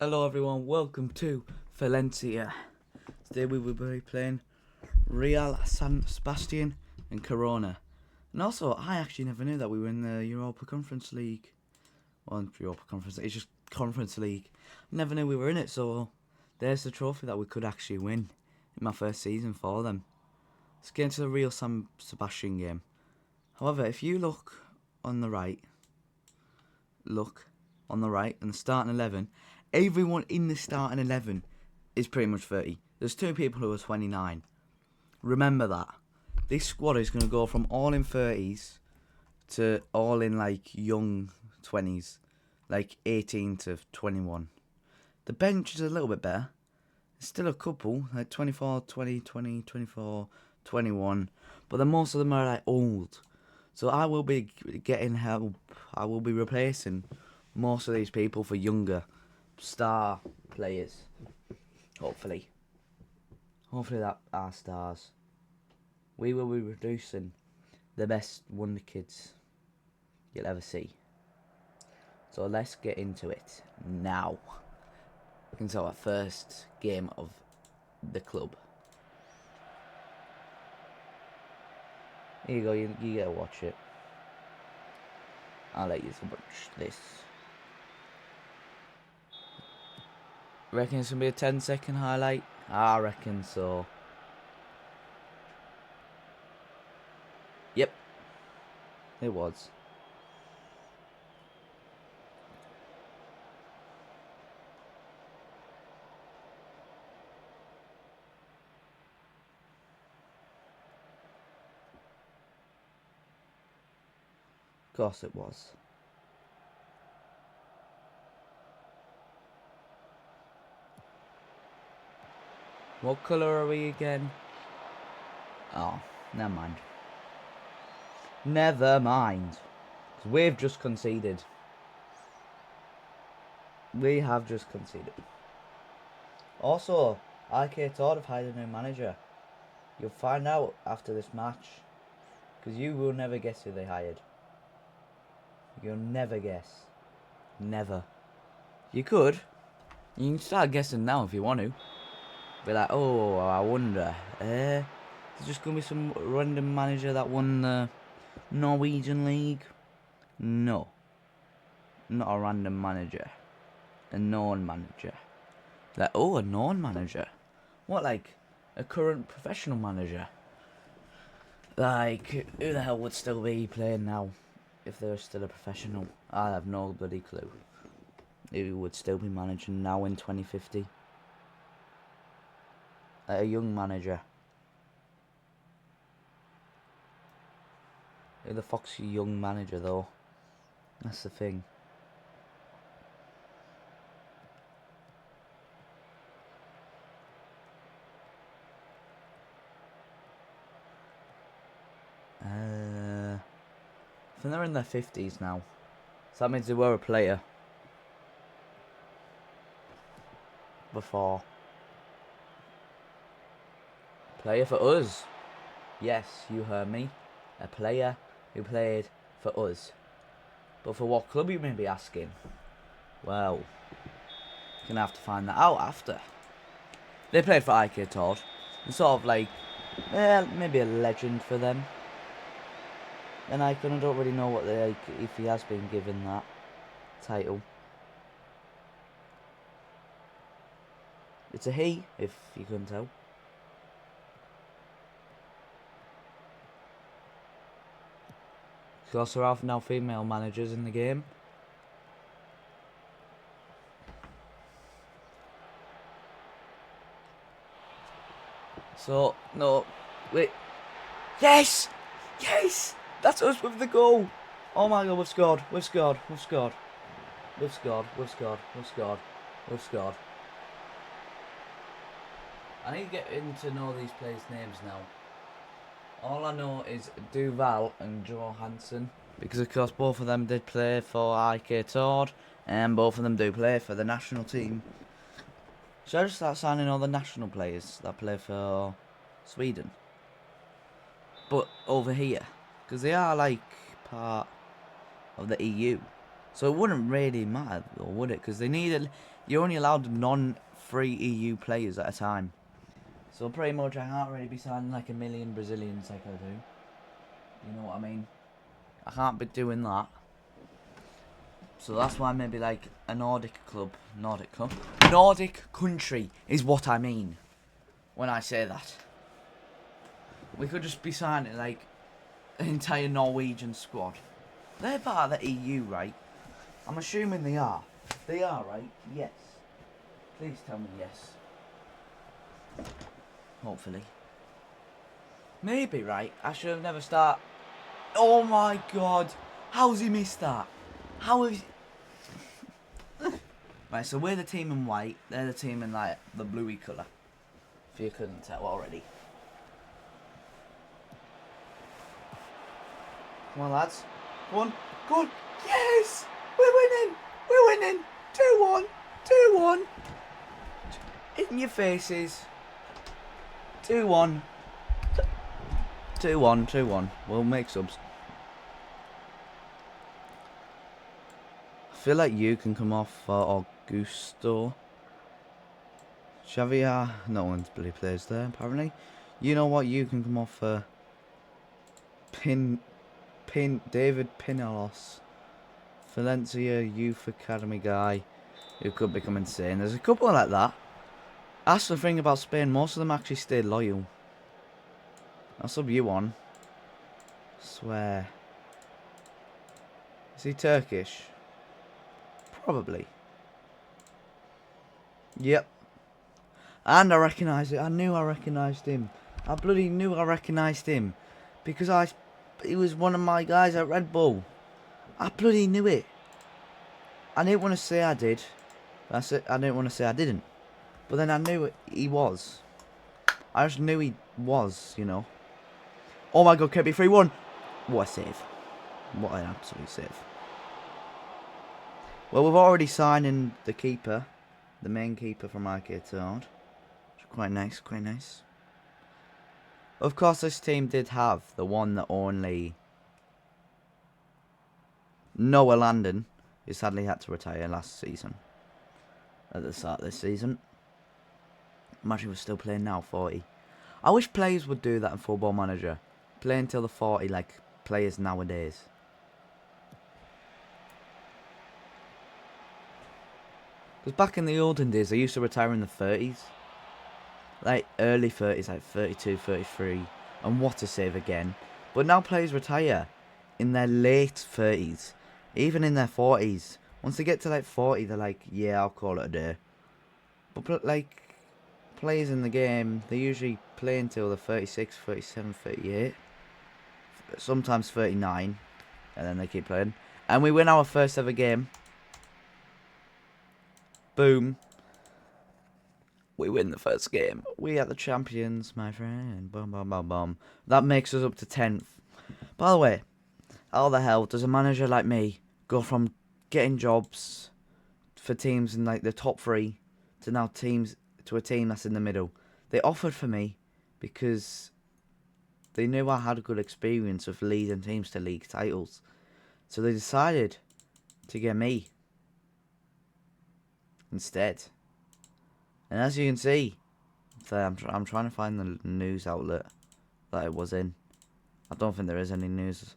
Hello everyone, welcome to Valencia. Today we will be playing Real San Sebastian and Corona. And also, I actually never knew that we were in the Europa Conference League. Well, not Europa Conference, it's just Conference League. I never knew we were in it, so there's the trophy that we could actually win in my first season for them. Let's get into the Real San Sebastian game. However, if you look on the right, in the starting 11, everyone in the starting 11 is pretty much 30. There's two people who are 29. Remember that. This squad is going to go from all in 30s to all in like young 20s. Like 18 to 21. The bench is a little bit better. There's still a couple, like 24, 20, 20, 24, 21. But then most of them are like old. So I will be getting help. I will be replacing most of these people for younger star players. Hopefully that are stars. We will be reducing the best wonder kids you'll ever see. So let's get into it now. Into our first game of the club. Here you go, you gotta watch it. I'll let you watch this. Reckon it's gonna be a 10-second highlight? I reckon so. Yep, it was. Of course it was. What colour are we again? Oh, never mind. Never mind. 'Cause we've just conceded. We have just conceded. Also, IK Todd have hired a new manager. You'll find out after this match. Because you will never guess who they hired. You'll never guess. Never. You could. You can start guessing now if you want to. Be like, oh, I wonder. There's just going to be some random manager that won the Norwegian League? No. Not a random manager. A known manager. Like, oh, a known manager? What, like a current professional manager? Like, who the hell would still be playing now if they were still a professional? I have no bloody clue. Who would still be managing now in 2050? A young manager. Who the fuck's a young manager though? That's the thing. I think they're in their 50s now. So that means they were a player before. Player for us. Yes, you heard me. A player who played for us. But for what club, you may be asking? Well, you're going to have to find that out after. They played for IK Todd. And sort of like, maybe a legend for them. And I don't really know what they like, if he has been given that title. It's a he, if you couldn't tell. We also have now female managers in the game. So, no, wait. Yes! Yes! That's us with the goal! Oh my god, we've scored. We've scored. We've scored. We've scored. We've scored. We've scored. We've scored. I need to get in to know these players' names now. All I know is Duval and Johansson. Because of course both of them did play for IK Todd. And both of them do play for the national team. Should I just start signing all the national players that play for Sweden? But over here. Because they are like part of the EU. So it wouldn't really matter, though, would it? Because you're only allowed non-free EU players at a time. So pretty much I can't really be signing like a million Brazilians like I do. You know what I mean? I can't be doing that. So that's why maybe like a Nordic country is what I mean when I say that. We could just be signing like an entire Norwegian squad. They're part of the EU, right? I'm assuming they are. They are, right? Yes. Please tell me yes. Hopefully. Maybe, right? I should have never started. Oh my god. How's he missed that? How is... Right, so we're the team in white. They're the team in like the bluey colour. If you couldn't tell already. Come on, lads. Come on. Go on. Yes! We're winning! We're winning! 2-1! 2-1! In your faces. 2-1. 2-1. 2-1. We'll make subs. I feel like you can come off for Augusto. Xavier. No one really plays there, apparently. You know what? You can come off for David Pinalos. Valencia Youth Academy guy who could become insane. There's a couple like that. That's the thing about Spain. Most of them actually stay loyal. I'll sub you on. Swear. Is he Turkish? Probably. Yep. And I recognised it. I knew I recognised him. I bloody knew I recognised him. Because he was one of my guys at Red Bull. I bloody knew it. I didn't want to say I did. That's it. I didn't want to say I didn't. But then I knew he was. I just knew he was, you know. Oh my god, Kirby 3-1. What a save. What an absolute save. Well, we've already signed in the keeper. The main keeper from Arcade Toad. Quite nice, quite nice. Of course, this team did have the one that only Noah Landon, who sadly had to retire last season. At the start of this season. Imagine we're still playing now, 40. I wish players would do that in Football Manager. Play until the 40 like players nowadays. Because back in the olden days, they used to retire in the 30s. Like early 30s, like 32, 33. And what a save again. But now players retire in their late 30s. Even in their 40s. Once they get to like 40, they're like, yeah, I'll call it a day. But like, players in the game, they usually play until they're 36, 37, 38. Sometimes 39. And then they keep playing. And we win our first ever game. Boom. We win the first game. We are the champions, my friend. Boom, boom, boom, boom. That makes us up to 10th. By the way, how the hell does a manager like me go from getting jobs for teams in like the top 3 to now to a team that's in the middle? They offered for me because they knew I had a good experience of leading teams to league titles. So they decided to get me instead. And as you can see, I'm trying to find the news outlet that it was in. I don't think there is any news.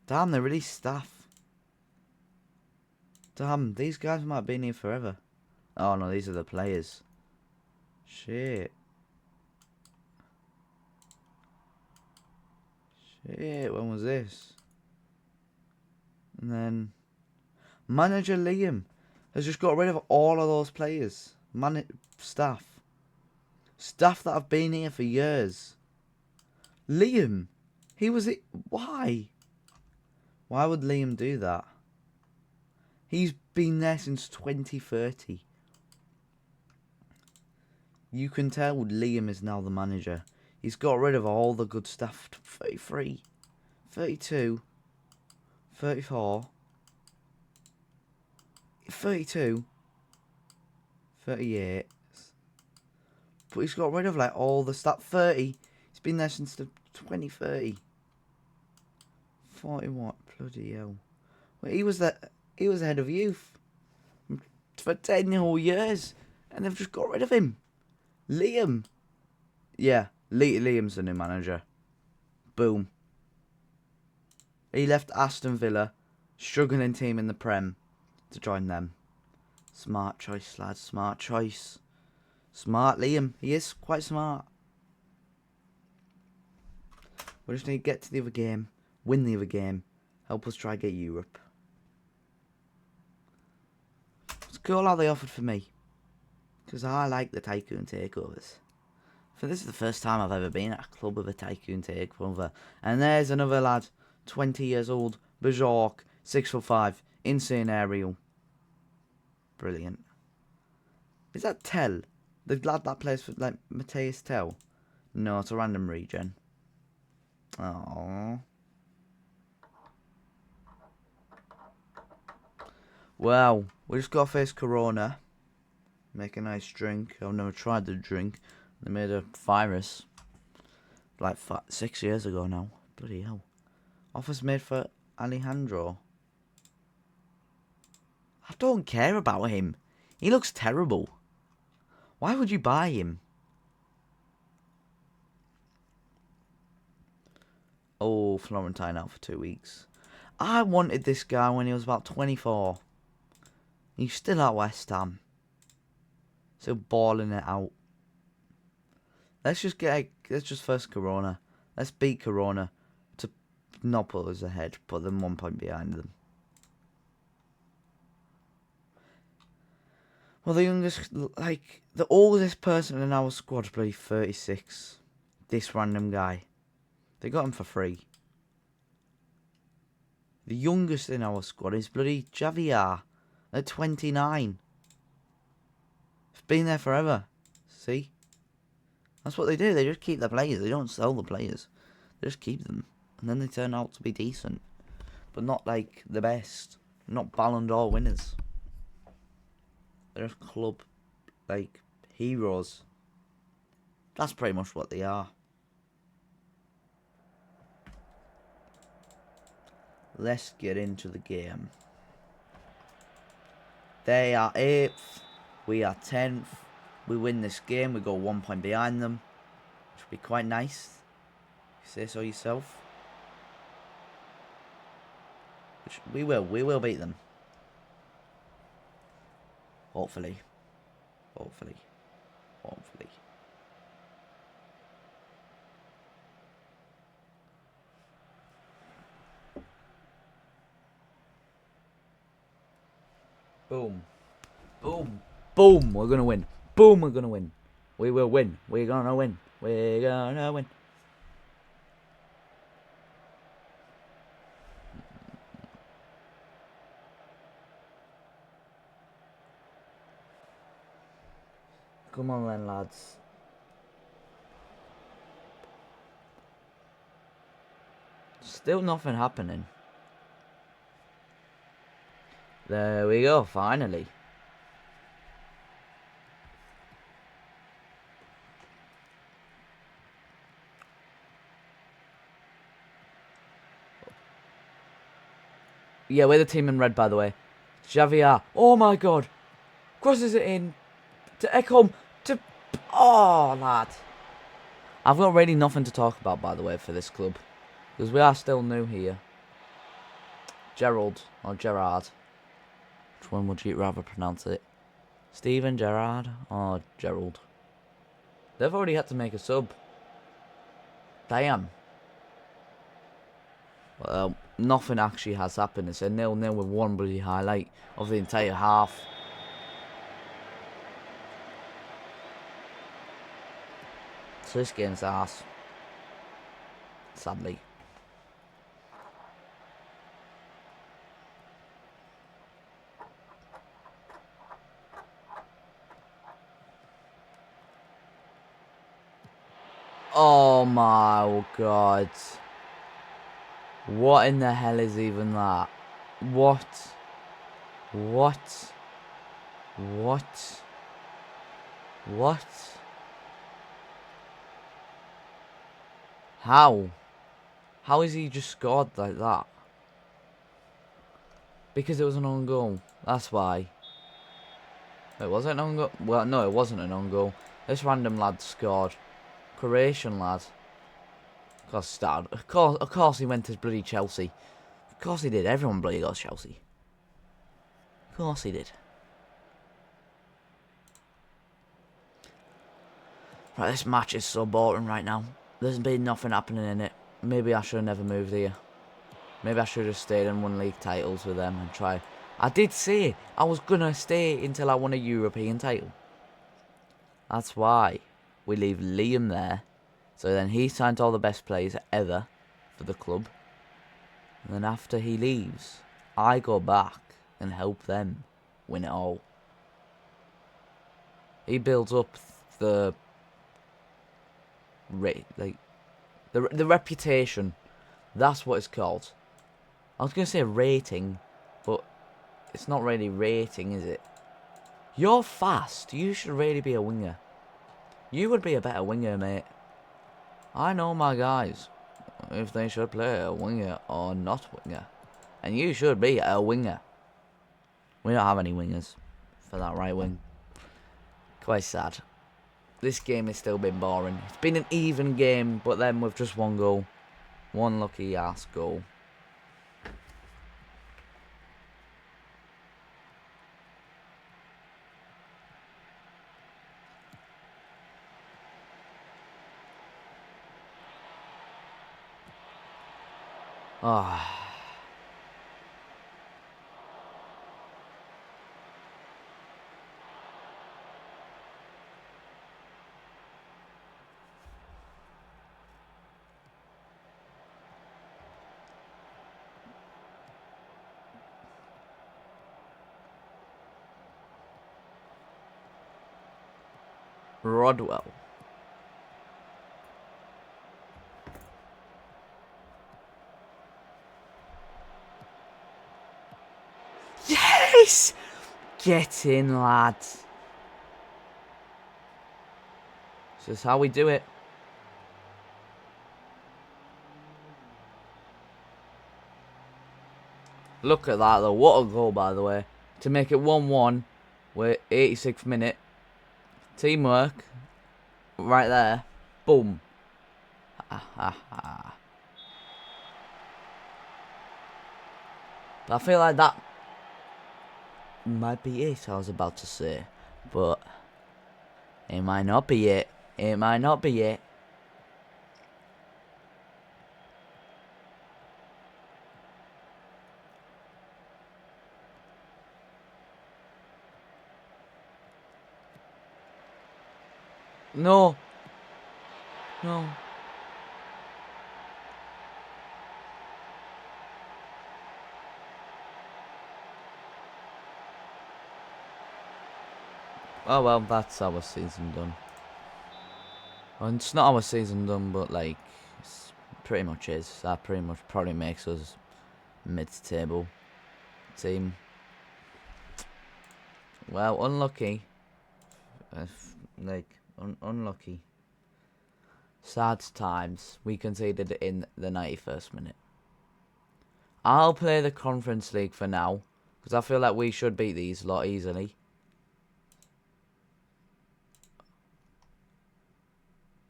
Damn, they released staff. Damn, these guys might have been here forever. Oh no, these are the players. Shit. Shit, when was this? And then Manager Liam has just got rid of all of those players. Staff that have been here for years. Liam, he was it. Why would Liam do that? He's been there since 2030. You can tell Liam is now the manager. He's got rid of all the good stuff. 33, 32, 34, 32, 38. But he's got rid of like all the stuff. 30. He's been there since the 2030. 40 what? Bloody hell. Well, he was there. He was head of youth for 10 whole years, and they've just got rid of him. Liam. Yeah, Liam's the new manager. Boom. He left Aston Villa, struggling team in the Prem, to join them. Smart choice, lads. Smart choice. Smart Liam. He is quite smart. We just need to get to the other game, win the other game, help us try to get Europe. It's cool how they offered for me, because I like the Tycoon takeovers. I think this is the first time I've ever been at a club with a Tycoon takeover. And there's another lad, 20 years old, Bajork, 6'5", insane aerial. Brilliant. Is that Tell? The lad that plays for, like, Mateus Tell? No, it's a random regen. Aww. Well, we just got to face Corona. Make a nice drink. I've never tried the drink. They made a virus like 6 years ago now. Bloody hell. Offers made for Alejandro. I don't care about him. He looks terrible. Why would you buy him? Oh, Florentine out for 2 weeks. I wanted this guy when he was about 24. He's still at West Ham. Still balling it out. Let's just first Corona. Let's beat Corona to not put us ahead, put them 1 point behind them. Well, the youngest, like, the oldest person in our squad is bloody 36. This random guy. They got him for free. The youngest in our squad is bloody Javier at 29. He's been there forever. See? That's what they do. They just keep the players. They don't sell the players. They just keep them. And then they turn out to be decent. But not, like, the best. Not Ballon d'Or winners. They're just club, like, heroes. That's pretty much what they are. Let's get into the game. They are 8th. We are 10th. We win this game. We go 1 point behind them. Which would be quite nice. You say so yourself. Which we will. We will beat them. Hopefully. Hopefully. Hopefully. Boom. Boom. Boom. We're going to win. Boom. We're going to win. We will win. We're going to win. We're going to win. Come on then, lads. Still nothing happening. There we go, finally. Yeah, we're the team in red, by the way. Javier. Oh my god. Crosses it in. To Ekholm. To... Oh, lad. I've got really nothing to talk about, by the way, for this club. Because we are still new here. Gerald. Or Gerard. Which one would you rather pronounce it? Steven, Gerard, or Gerald? They've already had to make a sub. Damn. Well, nothing actually has happened. It's a 0-0 with one bloody highlight of the entire half. So this game's arse. Sadly. Oh my god. What in the hell is even that? What? What? What? What? How? How is he just scored like that? Because it was an own goal. That's why. Wait, was it an own goal? Well, no, it wasn't an own goal. This random lad scored. Croatian lad. Of course he went to bloody Chelsea. Of course he did. Everyone bloody goes Chelsea. Of course he did. Right, this match is so boring right now. There's been nothing happening in it. Maybe I should have never moved here. Maybe I should have stayed and won league titles with them and try. I did say I was going to stay until I won a European title. That's why we leave Liam there. So then he signed all the best players ever for the club. And then after he leaves, I go back and help them win it all. He builds up the reputation. That's what it's called. I was going to say rating, but it's not really rating, is it? You're fast. You should really be a winger. You would be a better winger, mate. I know my guys, if they should play a winger or not winger. And you should be a winger. We don't have any wingers for that right wing. Quite sad. This game has still been boring. It's been an even game, but then with just one goal. One lucky ass goal. Ah. Rodwell. Yes! Get in, lads. This is how we do it. Look at that, though. What a goal, by the way. To make it 1-1 with 86th minute. Teamwork. Right there. Boom. Ha ha ha. But I feel like that might be it, I was about to say. But it might not be it. It might not be it. No. No. Oh well, that's our season done. Well, it's not our season done, but like, it's pretty much is. That pretty much probably makes us mid-table team. Well, unlucky. Unlucky. Sad times. We conceded in the 91st minute. I'll play the Conference League for now, because I feel like we should beat these a lot easily.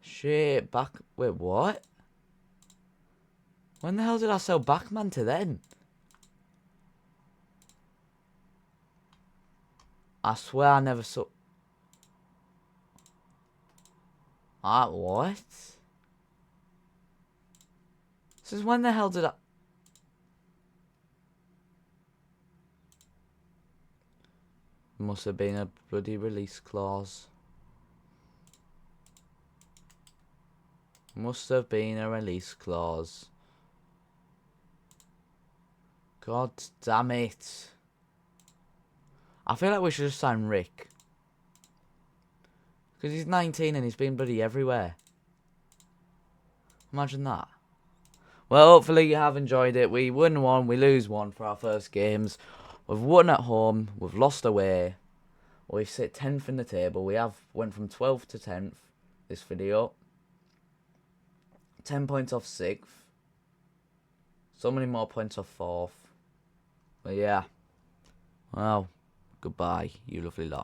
Shit, back. Wait, what? When the hell did I sell Backman to them? I swear I never saw. What? Since when the hell did I? Must have been a bloody release clause. Must have been a release clause. God damn it. I feel like we should just sign Rick. Because he's 19 and he's been bloody everywhere. Imagine that. Well, hopefully you have enjoyed it. We win one, we lose one for our first games. We've won at home, we've lost away. We sit 10th in the table. We went from 12th to 10th this video. 10 points off 6th. So many more points off 4th. But yeah. Well, goodbye, you lovely lot.